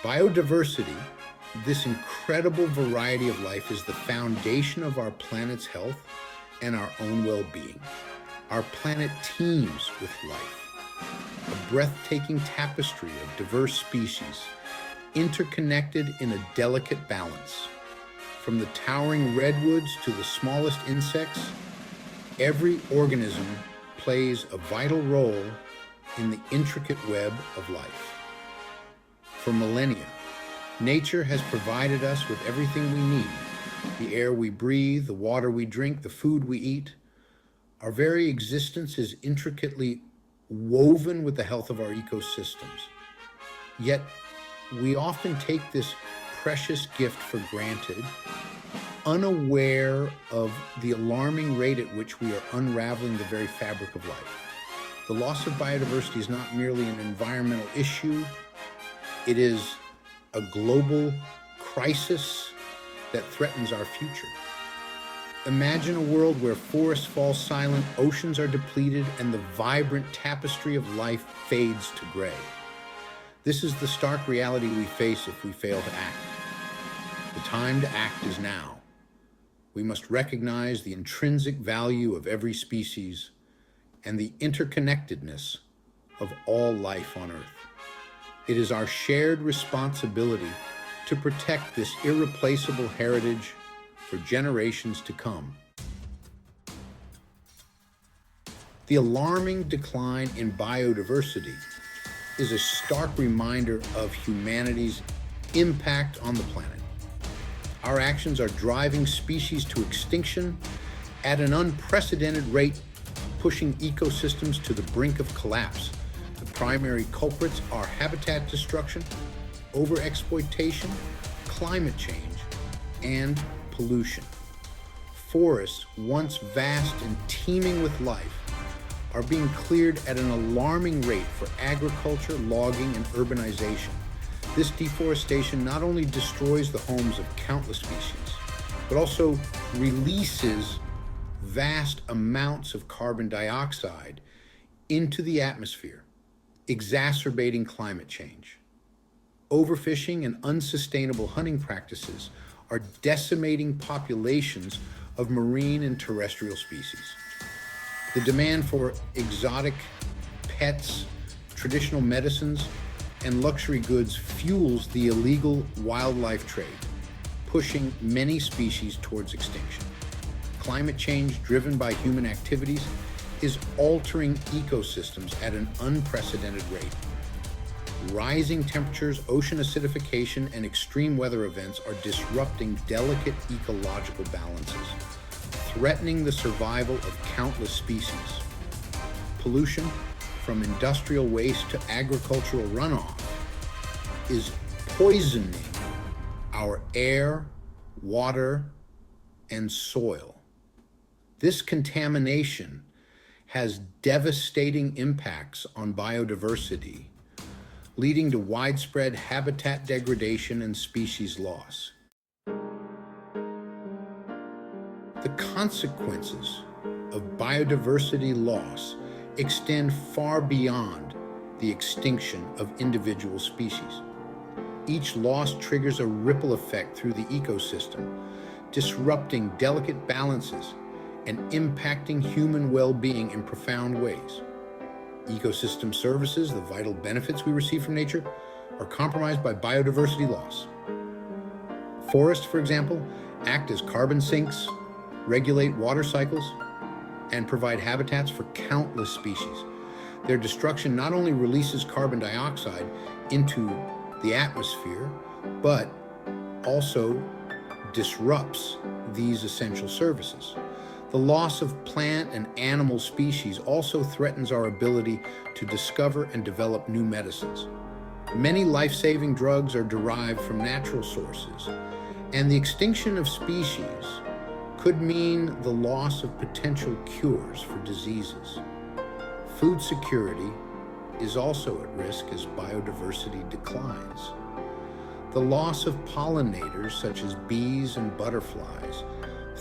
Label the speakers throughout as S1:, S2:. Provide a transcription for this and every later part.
S1: Biodiversity, this incredible variety of life, is the foundation of our planet's health and our own well-being. Our planet teems with life, a breathtaking tapestry of diverse species, interconnected in a delicate balance. From the towering redwoods to the smallest insects, every organism plays a vital role in the intricate web of life. For millennia, nature has provided us with everything we need: the air we breathe, the water we drink, the food we eat. Our very existence is intricately woven with the health of our ecosystems. Yet, we often take this precious gift for granted, unaware of the alarming rate at which we are unraveling the very fabric of life. The loss of biodiversity is not merely an environmental issue, it is a global crisis that threatens our future. Imagine a world where forests fall silent, oceans are depleted, and the vibrant tapestry of life fades to gray. This is the stark reality we face if we fail to act. The time to act is now. We must recognize the intrinsic value of every species and the interconnectedness of all life on Earth. It is our shared responsibility to protect this irreplaceable heritage for generations to come. The alarming decline in biodiversity is a stark reminder of humanity's impact on the planet. Our actions are driving species to extinction at an unprecedented rate, pushing ecosystems to the brink of collapse. The primary culprits are habitat destruction, overexploitation, climate change, and pollution. Forests, once vast and teeming with life, are being cleared at an alarming rate for agriculture, logging, and urbanization. This deforestation not only destroys the homes of countless species, but also releases vast amounts of carbon dioxide into the atmosphere, exacerbating climate change. Overfishing and unsustainable hunting practices are decimating populations of marine and terrestrial species. The demand for exotic pets, traditional medicines, and luxury goods fuels the illegal wildlife trade, pushing many species towards extinction. Climate change driven by human activities is altering ecosystems at an unprecedented rate. Rising temperatures, ocean acidification, and extreme weather events are disrupting delicate ecological balances, threatening the survival of countless species. Pollution, from industrial waste to agricultural runoff, is poisoning our air, water, and soil. This contamination has devastating impacts on biodiversity, leading to widespread habitat degradation and species loss. The consequences of biodiversity loss extend far beyond the extinction of individual species. Each loss triggers a ripple effect through the ecosystem, disrupting delicate balances and impacting human well-being in profound ways. Ecosystem services, the vital benefits we receive from nature, are compromised by biodiversity loss. Forests, for example, act as carbon sinks, regulate water cycles, and provide habitats for countless species. Their destruction not only releases carbon dioxide into the atmosphere, but also disrupts these essential services. The loss of plant and animal species also threatens our ability to discover and develop new medicines. Many life-saving drugs are derived from natural sources, and the extinction of species could mean the loss of potential cures for diseases. Food security is also at risk as biodiversity declines. The loss of pollinators, such as bees and butterflies,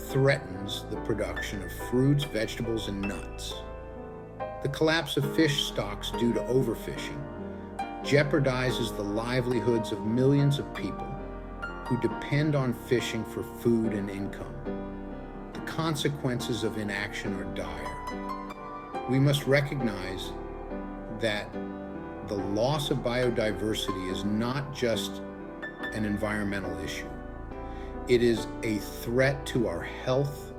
S1: threatens the production of fruits, vegetables, and nuts. The collapse of fish stocks due to overfishing jeopardizes the livelihoods of millions of people who depend on fishing for food and income. The consequences of inaction are dire. We must recognize that the loss of biodiversity is not just an environmental issue. It is a threat to our health,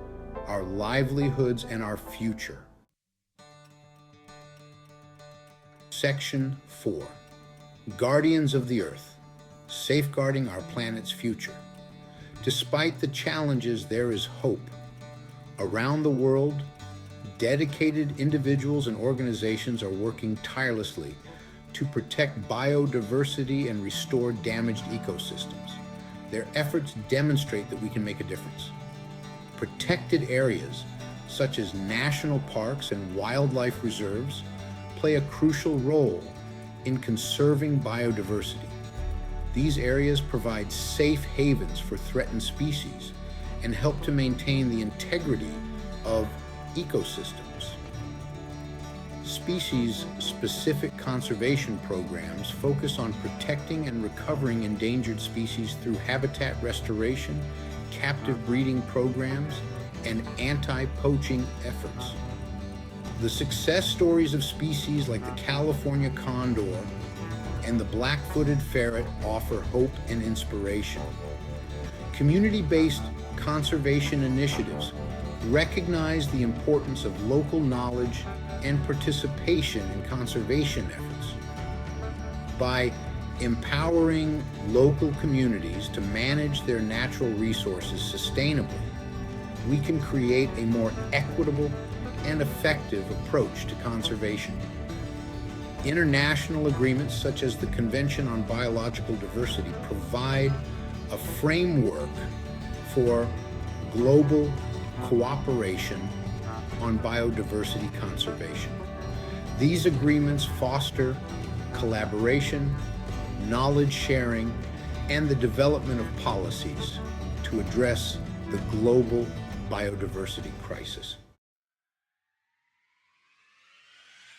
S1: our livelihoods, and our future. Section 4. Guardians of the Earth, safeguarding our planet's future. Despite the challenges, there is hope. Around the world, dedicated individuals and organizations are working tirelessly to protect biodiversity and restore damaged ecosystems. Their efforts demonstrate that we can make a difference. Protected areas, such as national parks and wildlife reserves, play a crucial role in conserving biodiversity. These areas provide safe havens for threatened species and help to maintain the integrity of ecosystems. Species-specific conservation programs focus on protecting and recovering endangered species through habitat restoration, captive breeding programs, and anti-poaching efforts. The success stories of species like the California condor and the black-footed ferret offer hope and inspiration. Community-based conservation initiatives recognize the importance of local knowledge and participation in conservation efforts. By empowering local communities to manage their natural resources sustainably, we can create a more equitable and effective approach to conservation. International agreements such as the Convention on Biological Diversity provide a framework for global cooperation on biodiversity conservation. These agreements foster collaboration, knowledge sharing, and the development of policies to address the global biodiversity crisis.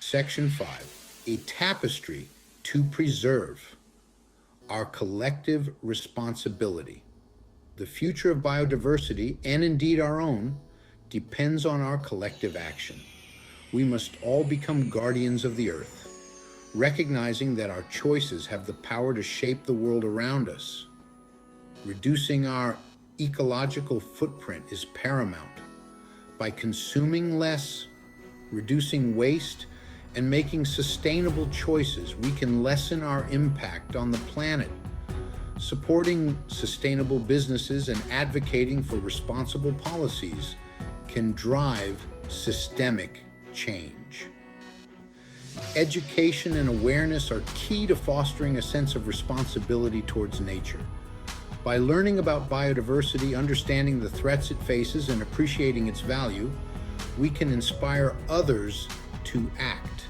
S1: Section 5. A tapestry to preserve. Our collective responsibility. The future of biodiversity, and indeed our own, depends on our collective action. We must all become guardians of the earth, recognizing that our choices have the power to shape the world around us. Reducing our ecological footprint is paramount. By consuming less, reducing waste, and making sustainable choices, we can lessen our impact on the planet. Supporting sustainable businesses and advocating for responsible policies can drive systemic change. Education and awareness are key to fostering a sense of responsibility towards nature. By learning about biodiversity, understanding the threats it faces, and appreciating its value, we can inspire others to act.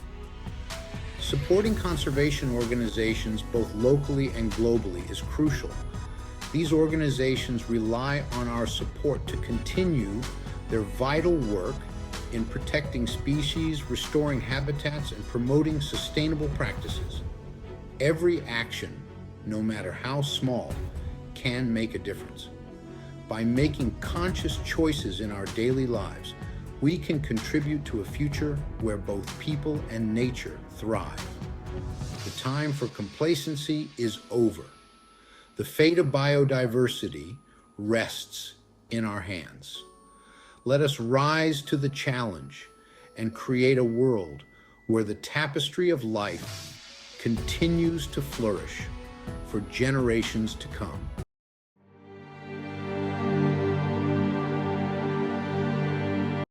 S1: Supporting conservation organizations both locally and globally is crucial. These organizations rely on our support to continue their vital work in protecting species, restoring habitats, and promoting sustainable practices. Every action, no matter how small, can make a difference. By making conscious choices in our daily lives, we can contribute to a future where both people and nature thrive. The time for complacency is over. The fate of biodiversity rests in our hands. Let us rise to the challenge and create a world where the tapestry of life continues to flourish for generations to come.